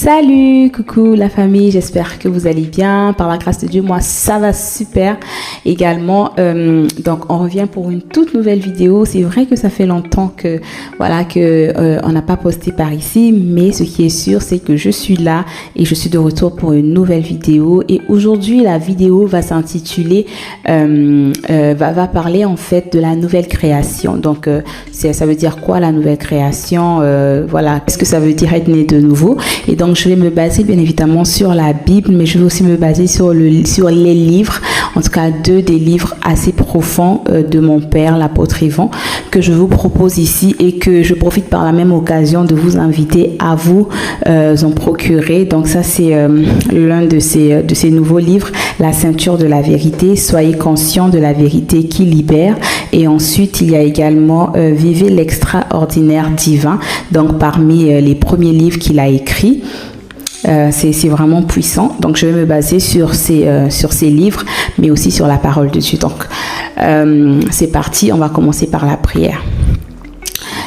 Salut, coucou la famille, j'espère que vous allez bien. Par la grâce de Dieu, moi ça va super également. Donc on revient pour une toute nouvelle vidéo. C'est vrai que ça fait longtemps que on n'a pas posté par ici, mais ce qui est sûr c'est que je suis là et je suis de retour pour une nouvelle vidéo. Et aujourd'hui la vidéo va s'intituler va parler en fait de la nouvelle création. Donc ça veut dire quoi la nouvelle création? Voilà, qu'est-ce que ça veut dire être né de nouveau? Et donc je vais me baser bien évidemment sur la Bible, mais je vais aussi me baser sur les livres, en tout cas deux des livres assez profonds de mon père, l'apôtre Yvan, que je vous propose ici et que je profite par la même occasion de vous inviter à vous en procurer. Donc ça c'est l'un de ces nouveaux livres, La ceinture de la vérité, soyez conscients de la vérité qui libère. Et ensuite il y a également Vivez l'extraordinaire divin, donc parmi les premiers livres qu'il a écrits. C'est vraiment puissant, donc je vais me baser sur ces livres, mais aussi sur la parole de Dieu. Donc c'est parti, on va commencer par la prière.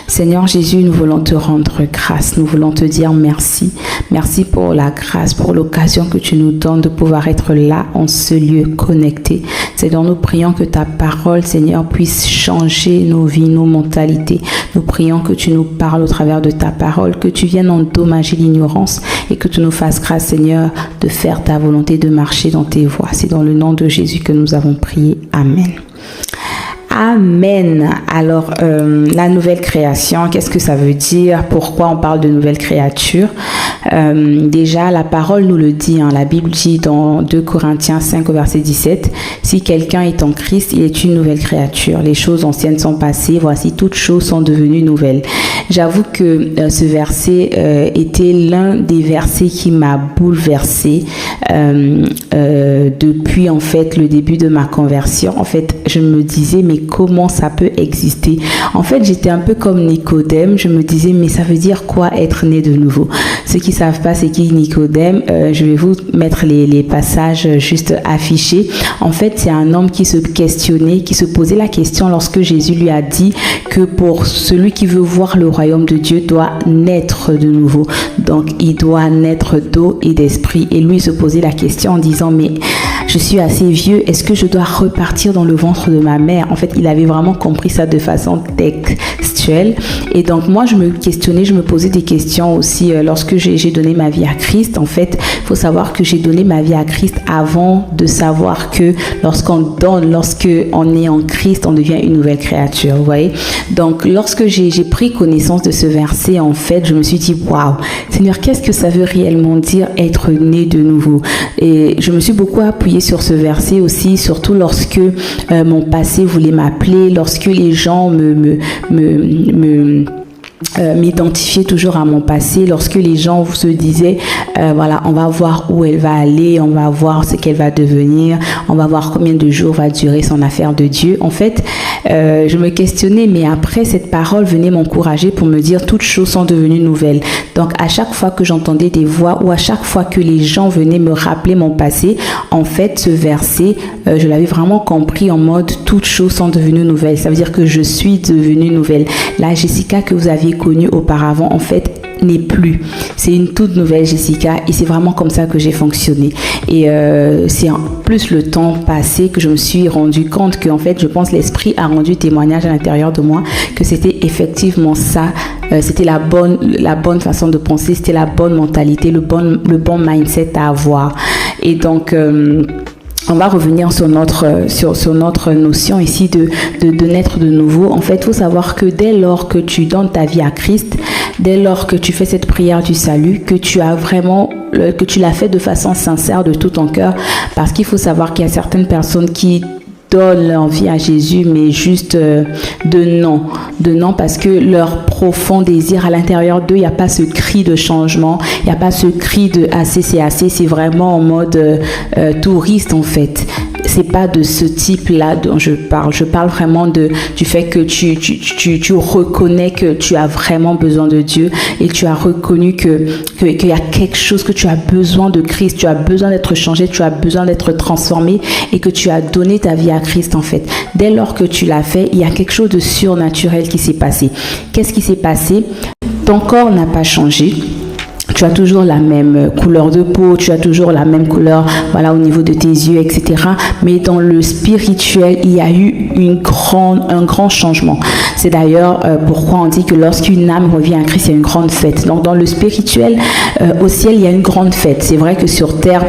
Seigneur Jésus, nous voulons te rendre grâce, nous voulons te dire merci. Merci pour la grâce, pour l'occasion que tu nous donnes de pouvoir être là en ce lieu connecté. Seigneur, nous prions que ta parole, Seigneur, puisse changer nos vies, nos mentalités. Nous prions que tu nous parles au travers de ta parole, que tu viennes endommager l'ignorance et que tu nous fasses grâce, Seigneur, de faire ta volonté, de marcher dans tes voies. C'est dans le nom de Jésus que nous avons prié. Amen. Amen. Alors, la nouvelle création, qu'est-ce que ça veut dire? Pourquoi on parle de nouvelle créature? Déjà, la parole nous le dit, la Bible dit dans 2 Corinthiens 5 au verset 17, « Si quelqu'un est en Christ, il est une nouvelle créature. Les choses anciennes sont passées, voici toutes choses sont devenues nouvelles. » J'avoue que ce verset était l'un des versets qui m'a bouleversée depuis en fait le début de ma conversion. En fait, je me disais, mais comment ça peut exister? En fait, j'étais un peu comme Nicodème. Je me disais, mais ça veut dire quoi être né de nouveau? Ceux qui savent pas c'est qui Nicodème, je vais vous mettre les passages juste affichés. En fait, c'est un homme qui se questionnait, qui se posait la question lorsque Jésus lui a dit que pour celui qui veut voir le royaume de Dieu doit naître de nouveau. Donc, il doit naître d'eau et d'esprit. Et lui se posait la question en disant, mais je suis assez vieux, est-ce que je dois repartir dans le ventre de ma mère? En fait, il avait vraiment compris ça de façon textuelle. Et donc, moi, je me questionnais, je me posais des questions aussi lorsque j'ai donné ma vie à Christ. En fait, il faut savoir que j'ai donné ma vie à Christ avant de savoir que lorsqu'on est en Christ, on devient une nouvelle créature, vous voyez? Donc, lorsque j'ai pris connaissance de ce verset, en fait, je me suis dit, waouh, Seigneur, qu'est-ce que ça veut réellement dire être né de nouveau? Et je me suis beaucoup appuyée sur ce verset aussi, surtout lorsque mon passé voulait m'appeler, lorsque les gens m'identifier toujours à mon passé, lorsque les gens se disaient voilà, on va voir où elle va aller, on va voir ce qu'elle va devenir, on va voir combien de jours va durer son affaire de Dieu. En fait, je me questionnais, mais après cette parole venait m'encourager pour me dire toutes choses sont devenues nouvelles. Donc à chaque fois que j'entendais des voix ou à chaque fois que les gens venaient me rappeler mon passé, en fait ce verset je l'avais vraiment compris en mode toutes choses sont devenues nouvelles. Ça veut dire que je suis devenue nouvelle. La Jessica que vous aviez connue auparavant, en fait, n'est plus. C'est une toute nouvelle Jessica et c'est vraiment comme ça que j'ai fonctionné. Et c'est en plus le temps passé que je me suis rendu compte que en fait, je pense l'esprit a rendu témoignage à l'intérieur de moi que c'était effectivement ça. C'était la bonne façon de penser, c'était la bonne mentalité, le bon mindset à avoir. Et donc on va revenir sur notre notion ici de naître de nouveau. En fait, il faut savoir que dès lors que tu donnes ta vie à Christ, dès lors que tu fais cette prière du salut, que tu l'as fait de façon sincère de tout ton cœur, parce qu'il faut savoir qu'il y a certaines personnes qui donnent leur vie à Jésus, mais juste de non, parce que leur profond désir à l'intérieur d'eux, il n'y a pas ce cri de changement, il n'y a pas ce cri de assez, c'est vraiment en mode touriste en fait. C'est pas de ce type-là dont je parle. Je parle vraiment du fait que tu reconnais que tu as vraiment besoin de Dieu et tu as reconnu qu'il y a quelque chose, que tu as besoin de Christ, tu as besoin d'être changé, tu as besoin d'être transformé et que tu as donné ta vie à Christ en fait. Dès lors que tu l'as fait, il y a quelque chose de surnaturel qui s'est passé. Qu'est-ce qui s'est passé? Ton corps n'a pas changé. tu as toujours la même couleur de peau, tu as toujours la même couleur, voilà, au niveau de tes yeux, etc. Mais dans le spirituel, il y a eu un grand changement. C'est d'ailleurs pourquoi on dit que lorsqu'une âme revient à Christ, il y a une grande fête. Donc dans le spirituel, au ciel, il y a une grande fête. C'est vrai que sur terre,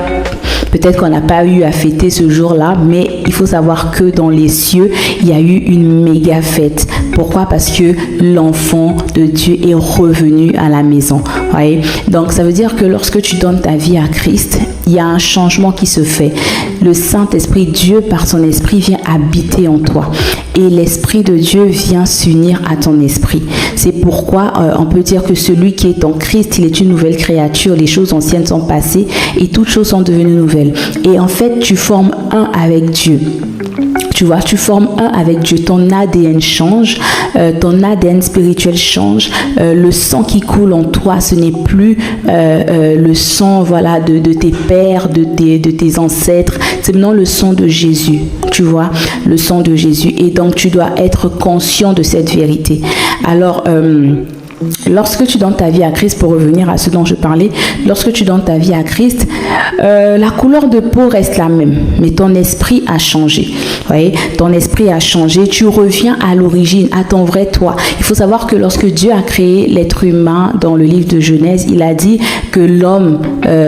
peut-être qu'on n'a pas eu à fêter ce jour-là, mais il faut savoir que dans les cieux, il y a eu une méga fête. Pourquoi? Parce que l'enfant de Dieu est revenu à la maison. Voyez? Donc, ça veut dire que lorsque tu donnes ta vie à Christ, il y a un changement qui se fait. Le Saint-Esprit, Dieu, par son esprit, vient habiter en toi. Et l'Esprit de Dieu vient s'unir à ton esprit. C'est pourquoi on peut dire que celui qui est en Christ, il est une nouvelle créature. Les choses anciennes sont passées et toutes choses sont devenues nouvelles. Et en fait, tu formes un avec Dieu. Tu vois, tu formes un avec Dieu. Ton ADN change, ton ADN spirituel change. Le sang qui coule en toi, ce n'est plus le sang, voilà, de tes pères, de tes ancêtres. C'est maintenant le sang de Jésus. Tu vois, le sang de Jésus. Et donc, tu dois être conscient de cette vérité. Alors, lorsque tu donnes ta vie à Christ, pour revenir à ce dont je parlais, lorsque tu donnes ta vie à Christ, la couleur de peau reste la même, mais ton esprit a changé. Vous voyez, ton esprit a changé, tu reviens à l'origine, à ton vrai toi. Il faut savoir que lorsque Dieu a créé l'être humain dans le livre de Genèse, il a dit que l'homme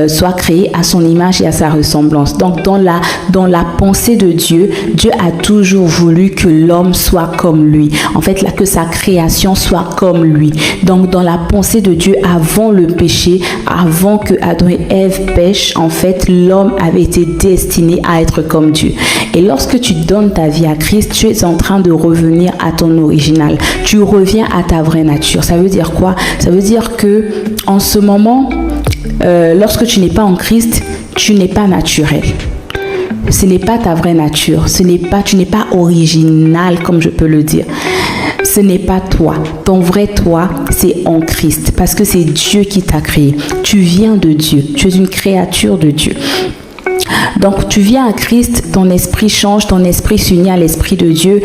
soit créé à son image et à sa ressemblance. Donc dans la pensée de Dieu, Dieu a toujours voulu que l'homme soit comme lui. En fait, là, que sa création soit comme lui. Donc, dans la pensée de Dieu, avant le péché, avant que Adam et Ève pêchent, en fait, l'homme avait été destiné à être comme Dieu. Et lorsque tu donnes ta vie à Christ, tu es en train de revenir à ton original. Tu reviens à ta vraie nature. Ça veut dire quoi? Ça veut dire que, en ce moment, lorsque tu n'es pas en Christ, tu n'es pas naturel. Ce n'est pas ta vraie nature. Tu n'es pas original, comme je peux le dire. Ce n'est pas toi. Ton vrai toi, c'est en Christ. Parce que c'est Dieu qui t'a créé. Tu viens de Dieu. Tu es une créature de Dieu. Donc tu viens à Christ, ton esprit change, ton esprit s'unit à l'esprit de Dieu.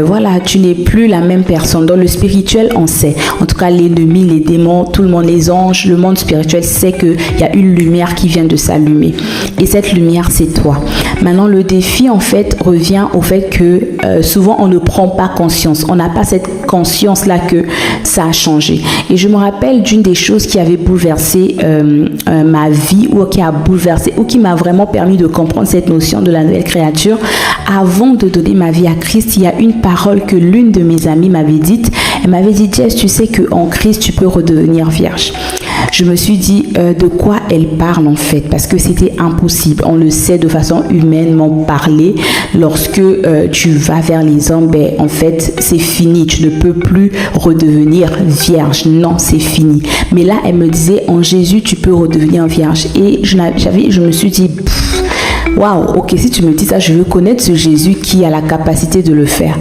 Voilà, tu n'es plus la même personne. Dans le spirituel, on sait. En tout cas, l'ennemi, les démons, tout le monde, les anges, le monde spirituel sait qu'il y a une lumière qui vient de s'allumer. Et cette lumière, c'est toi. Maintenant, le défi, en fait, revient au fait que souvent, on ne prend pas conscience. On n'a pas cette conscience-là que ça a changé. Et je me rappelle d'une des choses qui avait bouleversé ma vie, ou qui a bouleversé, ou qui m'a vraiment permis de comprendre cette notion de la nouvelle créature. Avant de donner ma vie à Christ, il y a une parole que l'une de mes amies m'avait dite. Elle m'avait dit: Jess, tu sais qu'en Christ, tu peux redevenir vierge. Je me suis dit de quoi elle parle en fait, parce que c'était impossible. On le sait de façon humainement parlée. Lorsque tu vas vers les hommes, ben, en fait, c'est fini. Tu ne peux plus redevenir vierge. Non, c'est fini. Mais là, elle me disait: en Jésus, tu peux redevenir vierge. Et je me suis dit: waouh, ok, si tu me dis ça, je veux connaître ce Jésus qui a la capacité de le faire.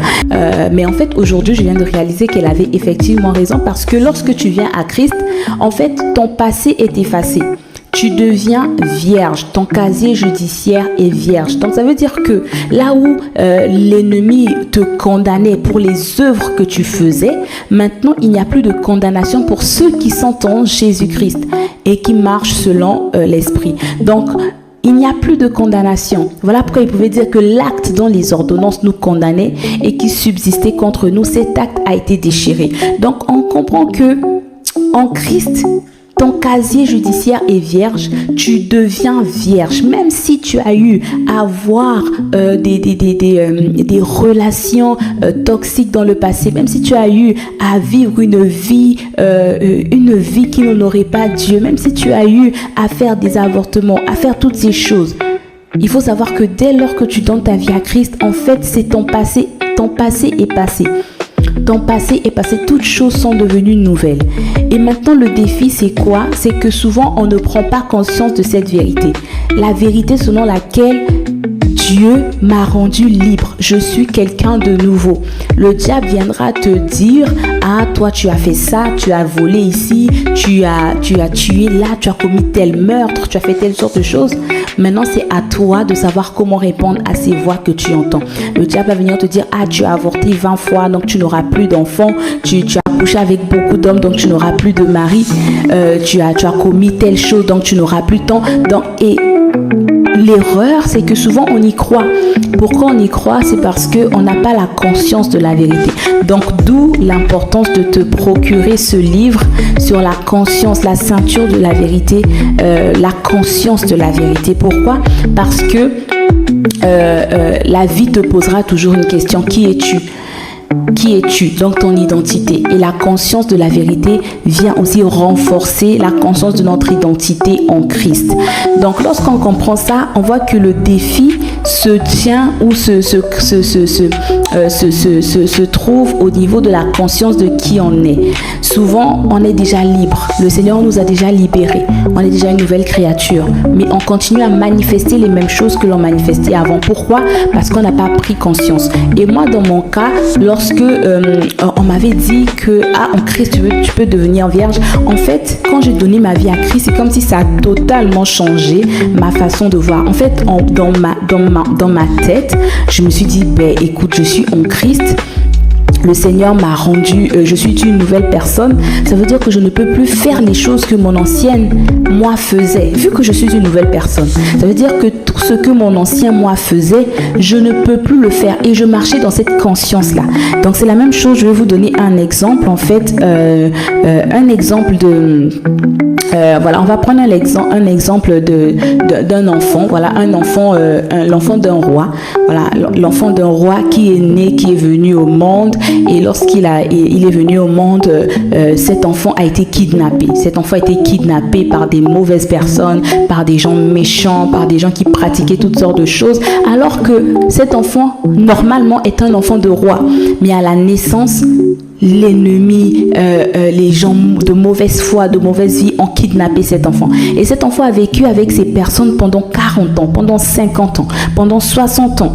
Mais en fait, aujourd'hui, je viens de réaliser qu'elle avait effectivement raison, parce que lorsque tu viens à Christ, en fait, ton passé est effacé. Tu deviens vierge, ton casier judiciaire est vierge. Donc ça veut dire que là où l'ennemi te condamnait pour les œuvres que tu faisais, maintenant il n'y a plus de condamnation pour ceux qui sont en Jésus-Christ et qui marchent selon l'esprit. Donc il n'y a plus de condamnation. Voilà pourquoi il pouvait dire que l'acte dont les ordonnances nous condamnaient et qui subsistait contre nous, cet acte a été déchiré. Donc on comprend que en Christ, ton casier judiciaire est vierge, tu deviens vierge. Même si tu as eu à avoir des relations toxiques dans le passé, même si tu as eu à vivre une vie qui n'honorait pas Dieu, même si tu as eu à faire des avortements, à faire toutes ces choses, il faut savoir que dès lors que tu donnes ta vie à Christ, en fait, c'est ton passé est passé. Ton passé est passé, toutes choses sont devenues nouvelles. Et maintenant, le défi, c'est quoi? C'est que souvent, on ne prend pas conscience de cette vérité. La vérité selon laquelle Dieu m'a rendu libre. Je suis quelqu'un de nouveau. Le diable viendra te dire, ah, toi, tu as fait ça, tu as volé ici, tu as tué là, tu as commis tel meurtre, tu as fait telle sorte de choses. Maintenant, c'est à toi de savoir comment répondre à ces voix que tu entends. Le diable va venir te dire, ah, tu as avorté 20 fois, donc tu n'auras plus d'enfants. Tu as couché avec beaucoup d'hommes, donc tu n'auras plus de mari. Tu as commis telle chose, donc tu n'auras plus de temps. Et l'erreur, c'est que souvent on y croit. Pourquoi on y croit? C'est parce qu'on n'a pas la conscience de la vérité. Donc d'où l'importance de te procurer ce livre sur la conscience, la ceinture de la vérité, la conscience de la vérité. Pourquoi? Parce que la vie te posera toujours une question. Qui es-tu? Qui es-tu? Donc ton identité. Et la conscience de la vérité vient aussi renforcer la conscience de notre identité en Christ. Donc lorsqu'on comprend ça, on voit que le défi se tient ou se trouve au niveau de la conscience de qui on est. Souvent, on est déjà libre. Le Seigneur nous a déjà libérés. On est déjà une nouvelle créature. Mais on continue à manifester les mêmes choses que l'on manifestait avant. Pourquoi? Parce qu'on n'a pas pris conscience. Et moi, dans mon cas, lorsque on m'avait dit que en Christ tu peux devenir vierge, en fait quand j'ai donné ma vie à Christ, c'est comme si ça a totalement changé ma façon de voir. En fait dans ma tête, je me suis dit, écoute, je suis en Christ. Le Seigneur m'a rendu, je suis une nouvelle personne. Ça veut dire que je ne peux plus faire les choses que mon ancienne moi faisait. Vu que je suis une nouvelle personne, ça veut dire que tout ce que mon ancien moi faisait, je ne peux plus le faire. Et je marchais dans cette conscience-là. Donc c'est la même chose. Je vais vous donner un exemple. En fait, un exemple de... voilà, on va prendre un exemple d'un enfant. Voilà, l'enfant d'un roi. Voilà, l'enfant d'un roi qui est né, qui est venu au monde. Et lorsqu'il est venu au monde, cet enfant a été kidnappé. Cet enfant a été kidnappé par des mauvaises personnes, par des gens méchants, par des gens qui pratiquaient toutes sortes de choses. Alors que cet enfant, normalement, est un enfant de roi. Mais à la naissance, l'ennemi, les gens de mauvaise foi, de mauvaise vie ont kidnappé cet enfant. Et cet enfant a vécu avec ces personnes pendant 40 ans, pendant 50 ans, pendant 60 ans.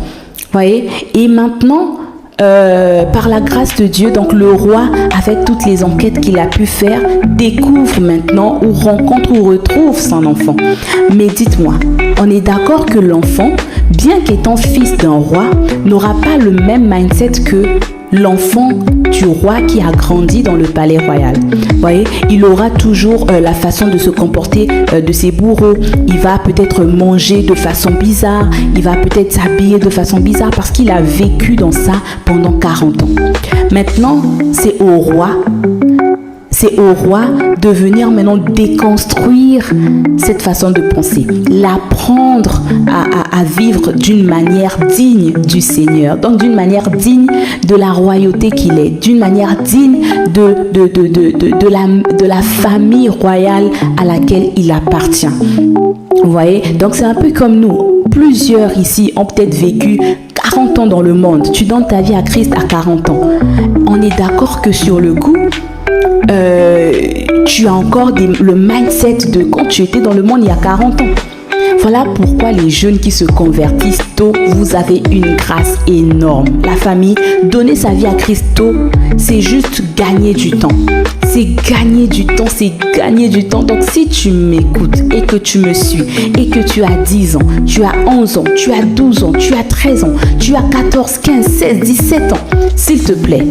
Voyez? Et maintenant, par la grâce de Dieu, donc le roi, avec toutes les enquêtes qu'il a pu faire, découvre maintenant ou rencontre ou retrouve son enfant. Mais dites-moi, on est d'accord que l'enfant, bien qu'étant fils d'un roi, n'aura pas le même mindset que l'enfant du roi qui a grandi dans le palais royal. Vous voyez, il aura toujours la façon de se comporter de ses bourreaux. Il va peut-être manger de façon bizarre. Il va peut-être s'habiller de façon bizarre parce qu'il a vécu dans ça pendant 40 ans. Maintenant, c'est au roi de venir maintenant déconstruire cette façon de penser, l'apprendre à vivre d'une manière digne du Seigneur, donc d'une manière digne de la royauté qu'il est, d'une manière digne de la famille royale à laquelle il appartient. Vous voyez, donc c'est un peu comme nous. Plusieurs ici ont peut-être vécu 40 ans dans le monde. Tu donnes ta vie à Christ à 40 ans. On est d'accord que sur le coup, tu as encore le mindset de quand tu étais dans le monde il y a 40 ans. Voilà pourquoi les jeunes qui se convertissent tôt, vous avez une grâce énorme. La famille, donner sa vie à Christ tôt, c'est juste gagner du temps. C'est gagner du temps, c'est gagner du temps. Donc si tu m'écoutes et que tu me suis et que tu as 10 ans, tu as 11 ans, tu as 12 ans, tu as 13 ans, tu as 14, 15, 16, 17 ans, s'il te plaît,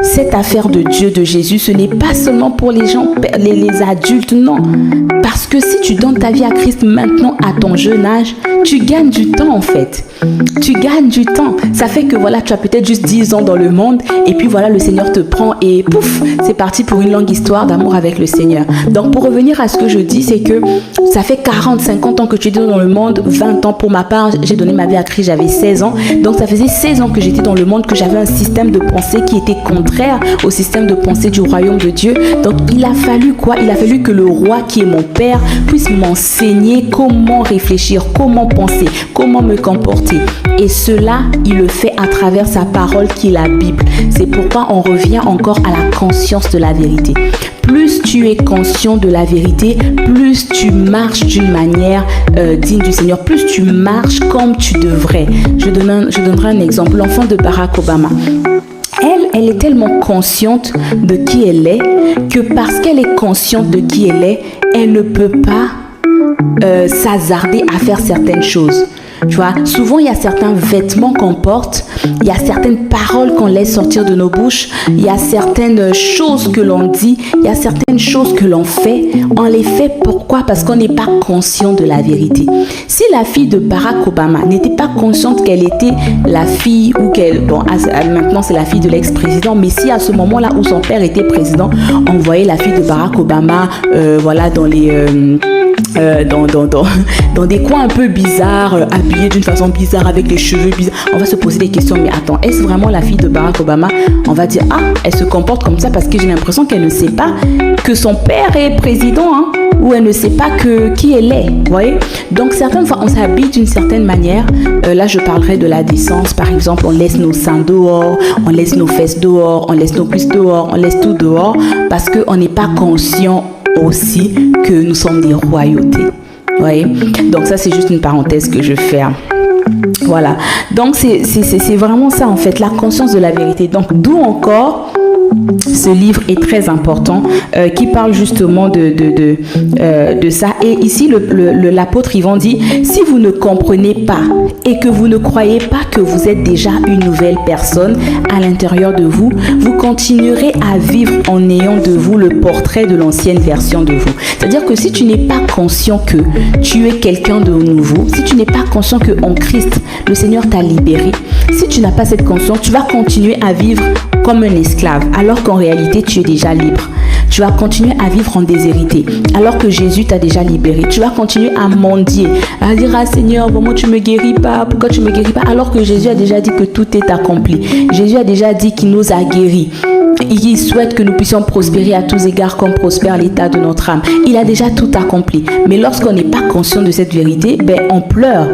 cette affaire de Dieu, de Jésus, ce n'est pas seulement pour les gens, les adultes, non. Parce que si tu donnes ta vie à Christ maintenant à ton jeune âge, tu gagnes du temps en fait. Tu gagnes du temps. Ça fait que voilà, tu as peut-être juste 10 ans dans le monde et puis voilà, le Seigneur te prend et pouf, c'est parti pour une longue histoire d'amour avec le Seigneur. Donc pour revenir à ce que je dis, c'est que ça fait 40, 50 ans que tu es dans le monde, 20 ans pour ma part, j'ai donné ma vie à Christ, j'avais 16 ans. Donc ça faisait 16 ans que j'étais dans le monde, que j'avais un système de pensée qui était contraire au système de pensée du royaume de Dieu. Donc il a fallu quoi? Il a fallu que le roi qui est mon père puisse m'enseigner comment réfléchir, comment penser, comment me comporter. Et cela, il le fait à travers sa parole qui est la Bible. C'est pourquoi on revient encore à la conscience de la vérité. plus tu es conscient de la vérité, plus tu marches d'une manière digne du Seigneur, plus tu marches comme tu devrais. Je donnerai un exemple. L'enfant de Barack Obama. Elle est tellement consciente de qui elle est que parce qu'elle est consciente de qui elle ne peut pas s'hasarder à faire certaines choses. Tu vois, souvent il y a certains vêtements qu'on porte, il y a certaines paroles qu'on laisse sortir de nos bouches, il y a certaines choses que l'on dit, il y a certaines choses que l'on fait. On les fait pourquoi? Parce qu'on n'est pas conscient de la vérité. Si la fille de Barack Obama n'était pas consciente qu'elle était la fille ou maintenant c'est la fille de l'ex-président, mais si à ce moment-là où son père était président, on voyait la fille de Barack Obama dans les dans des coins un peu bizarres, habillée d'une façon bizarre, avec les cheveux bizarres, on va se poser des questions. Mais attends, est-ce vraiment la fille de Barack Obama? On va dire, ah, elle se comporte comme ça parce que j'ai l'impression qu'elle ne sait pas que son père est président, hein, ou elle ne sait pas qui elle est, vous voyez. Donc certaines fois on s'habille d'une certaine manière. Là je parlerai de la décence, par exemple. On laisse nos seins dehors, on laisse nos fesses dehors, on laisse nos cuisses dehors, on laisse tout dehors parce qu'on n'est pas conscient aussi que nous sommes des royautés. Vous voyez? Donc ça c'est juste une parenthèse que je ferme. Voilà, donc c'est vraiment ça en fait, la conscience de la vérité. Donc d'où encore ce livre est très important, qui parle justement de ça. Et ici l'apôtre Yvan dit, si vous ne comprenez pas et que vous ne croyez pas que vous êtes déjà une nouvelle personne à l'intérieur de vous, vous continuerez à vivre en ayant de vous le portrait de l'ancienne version de vous. C'est-à-dire que si tu n'es pas conscient que tu es quelqu'un de nouveau, si tu n'es pas conscient que en Christ le Seigneur t'a libéré, si tu n'as pas cette conscience, tu vas continuer à vivre comme un esclave, alors qu'en réalité, tu es déjà libre. Tu vas continuer à vivre en déshérité, alors que Jésus t'a déjà libéré. Tu vas continuer à mendier, à dire, ah Seigneur, comment tu me guéris pas? Pourquoi tu me guéris pas? Alors que Jésus a déjà dit que tout est accompli. Jésus a déjà dit qu'il nous a guéris. Il souhaite que nous puissions prospérer à tous égards comme prospère l'état de notre âme. Il a déjà tout accompli. Mais lorsqu'on n'est pas conscient de cette vérité, on pleure,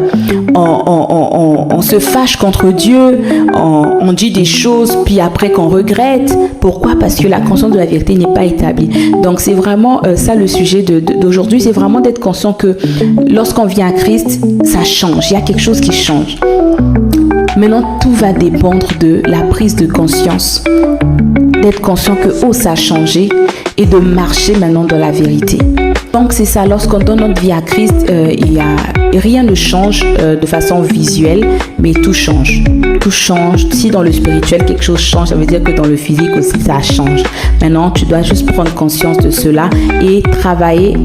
on se fâche contre Dieu, on dit des choses, puis après qu'on regrette. Pourquoi? Parce que la conscience de la vérité n'est pas établie. Donc c'est vraiment ça le sujet d'aujourd'hui, c'est vraiment d'être conscient que lorsqu'on vient à Christ, ça change, il y a quelque chose qui change. Maintenant, tout va dépendre de la prise de conscience, d'être conscient que ça a changé et de marcher maintenant dans la vérité. Donc c'est ça, lorsqu'on donne notre vie à Christ, rien ne change de façon visuelle, mais tout change. Tout change. Si dans le spirituel quelque chose change, ça veut dire que dans le physique aussi ça change. Maintenant, tu dois juste prendre conscience de cela et travailler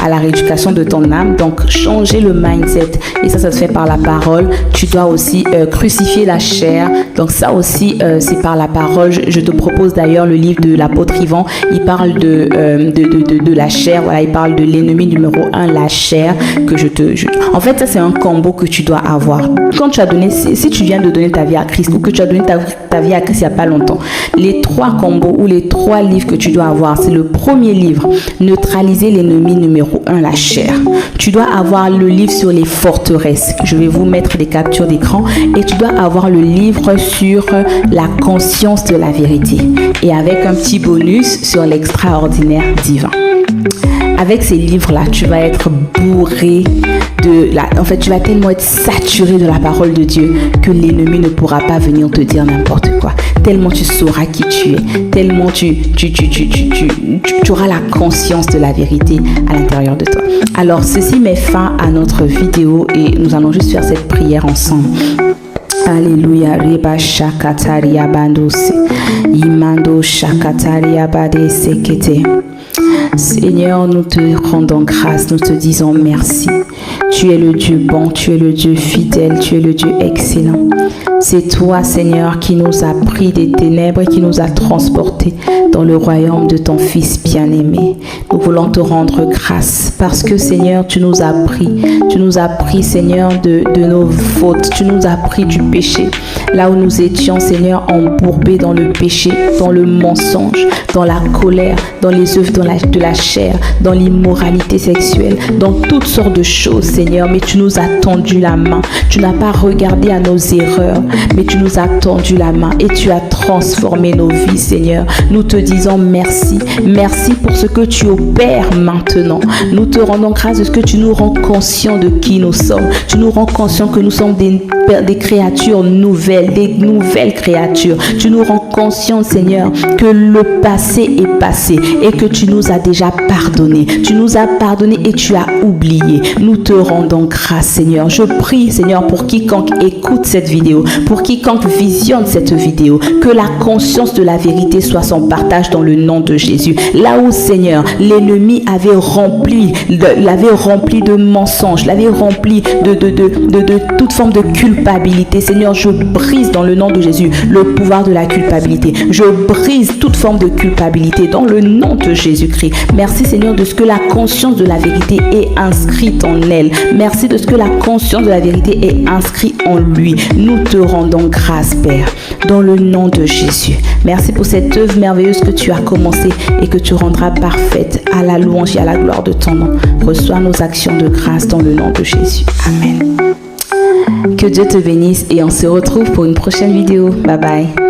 à la rééducation de ton âme. Donc changer le mindset, et ça se fait par la parole. Tu dois aussi crucifier la chair. Donc ça aussi c'est par la parole. Je te propose d'ailleurs le livre de l'apôtre Yvan. Il parle de la chair. Voilà, il parle de l'ennemi numéro 1, la chair, que en fait ça c'est un combo que tu dois avoir. Quand tu as donné, si tu viens de donner ta vie à Christ, ou que tu as donné ta vie à Christ il n'y a pas longtemps, les 3 combos ou les 3 livres que tu dois avoir, c'est le premier livre, neutraliser l'ennemi numéro 1, la chair. Tu dois avoir le livre sur les forteresses. Je vais vous mettre des captures d'écran. Et tu dois avoir le livre sur la conscience de la vérité, et avec un petit bonus sur l'extraordinaire divin. Avec ces livres-là, tu vas être bourré en fait, tu vas tellement être saturé de la parole de Dieu que l'ennemi ne pourra pas venir te dire n'importe quoi. Tellement tu sauras qui tu es, tellement tu auras la conscience de la vérité à l'intérieur de toi. Alors, ceci met fin à notre vidéo et nous allons juste faire cette prière ensemble. Alléluia, Reba Shakataria Bandose, Imando Shakataria Bade Sekete. Seigneur, nous te rendons grâce, nous te disons merci. Tu es le Dieu bon, tu es le Dieu fidèle, tu es le Dieu excellent. C'est toi, Seigneur, qui nous a pris des ténèbres et qui nous a transportés dans le royaume de ton Fils bien-aimé. Nous voulons te rendre grâce parce que, Seigneur, tu nous as pris, Seigneur, de nos fautes. Tu nous as pris du péché. Là où nous étions, Seigneur, embourbés dans le péché, dans le mensonge, dans la colère, dans les œuvres de la chair, dans l'immoralité sexuelle, dans toutes sortes de choses, Seigneur. Mais tu nous as tendu la main. Tu n'as pas regardé à nos erreurs. mais tu nous as tendu la main et tu as transformé nos vies, Seigneur. Nous te disons merci. Merci pour ce que tu opères maintenant. Nous te rendons grâce de ce que tu nous rends conscients de qui nous sommes. Tu nous rends conscients que nous sommes des créatures nouvelles, des nouvelles créatures. Tu nous rends conscients, Seigneur, que le passé est passé et que tu nous as déjà pardonné. Tu nous as pardonné et tu as oublié. Nous te rendons grâce, Seigneur. Je prie, Seigneur, pour quiconque écoute cette vidéo, pour quiconque visionne cette vidéo, que la conscience de la vérité soit son partage dans le nom de Jésus. Là où, Seigneur, l'ennemi l'avait rempli de mensonges, l'avait rempli de toute forme de culpabilité. Seigneur, je brise dans le nom de Jésus le pouvoir de la culpabilité. Je brise toute forme de culpabilité dans le nom de Jésus-Christ. Merci, Seigneur, de ce que la conscience de la vérité est inscrite en elle. Merci de ce que la conscience de la vérité est inscrite en lui. Nous te rendons grâce, Père, dans le nom de Jésus. Merci pour cette œuvre merveilleuse que tu as commencée et que tu rendras parfaite à la louange et à la gloire de ton nom. Reçois nos actions de grâce dans le nom de Jésus. Amen. Que Dieu te bénisse et on se retrouve pour une prochaine vidéo. Bye bye.